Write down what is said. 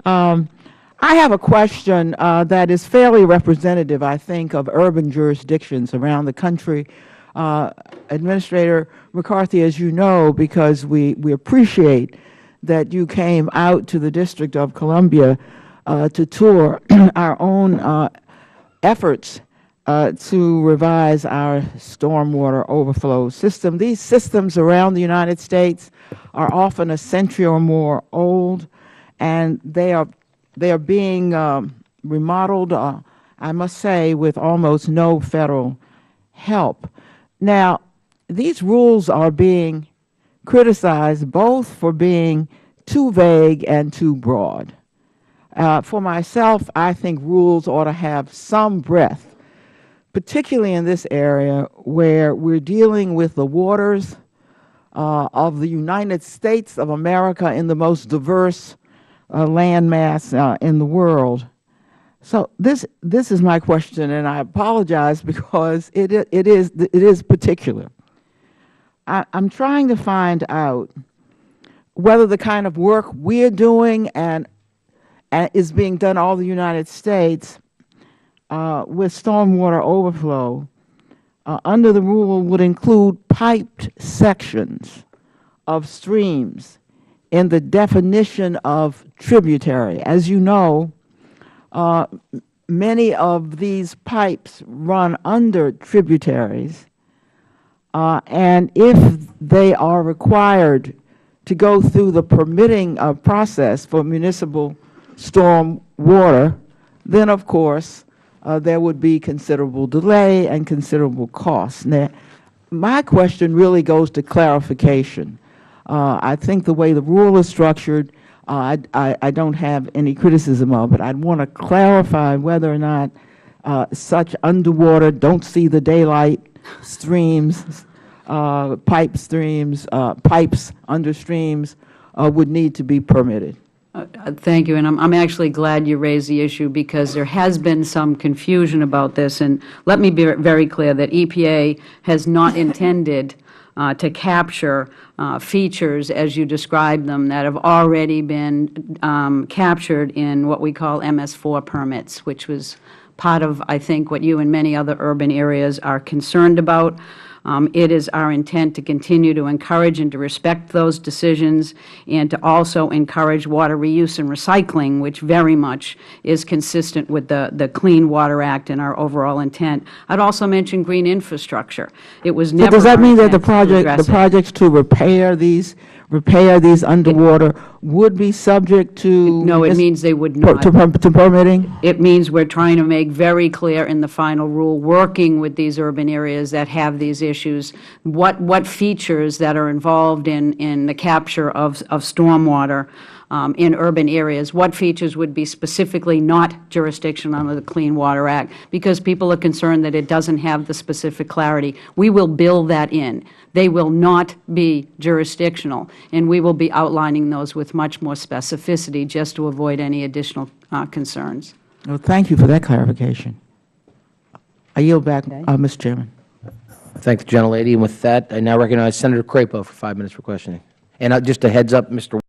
I have a question that is fairly representative, I think, of urban jurisdictions around the country. Administrator McCarthy, as you know, because we appreciate that you came out to the District of Columbia to tour our own efforts to revise our stormwater overflow system. These systems around the United States are often a century or more old, and they are being remodeled, I must say, with almost no federal help. Now, these rules are being criticized both for being too vague and too broad. For myself, I think rules ought to have some breadth, particularly in this area where we're dealing with the waters of the United States of America in the most diverse landmass in the world. So this is my question, and I apologize because it is particular. I'm trying to find out whether the kind of work we're doing and is being done all over the United States with stormwater overflow under the rule would include piped sections of streams in the definition of tributary. As you know, many of these pipes run under tributaries, and if they are required to go through the permitting process for municipal storm water, then of course there would be considerable delay and considerable cost. Now, my question really goes to clarification. I think the way the rule is structured, I don't have any criticism of it. I'd want to clarify whether or not such underwater, don't see the daylight streams, pipes under streams would need to be permitted. Thank you, and I'm actually glad you raised the issue because there has been some confusion about this. And let me be very clear that EPA has not intended to capture features, as you described them, that have already been captured in what we call MS4 permits, which was part of, I think, what you and many other urban areas are concerned about. It is our intent to continue to encourage and to respect those decisions and to also encourage water reuse and recycling, which very much is consistent with the Clean Water Act and our overall intent. I'd also mention green infrastructure. It was never. So does that mean that the projects to repair these underwater would be subject to? No, it means they would not. To permitting? It means we're trying to make very clear in the final rule, working with these urban areas that have these issues, what features that are involved in the capture of stormwater in urban areas, what features would be specifically not jurisdictional under the Clean Water Act, because people are concerned that it doesn't have the specific clarity. We will build that in. They will not be jurisdictional, and we will be outlining those with much more specificity just to avoid any additional concerns. Well, thank you for that clarification. I yield back, Mr. Chairman. Thank the gentlelady. And with that, I now recognize Senator Crapo for 5 minutes for questioning. And just a heads up, Mr.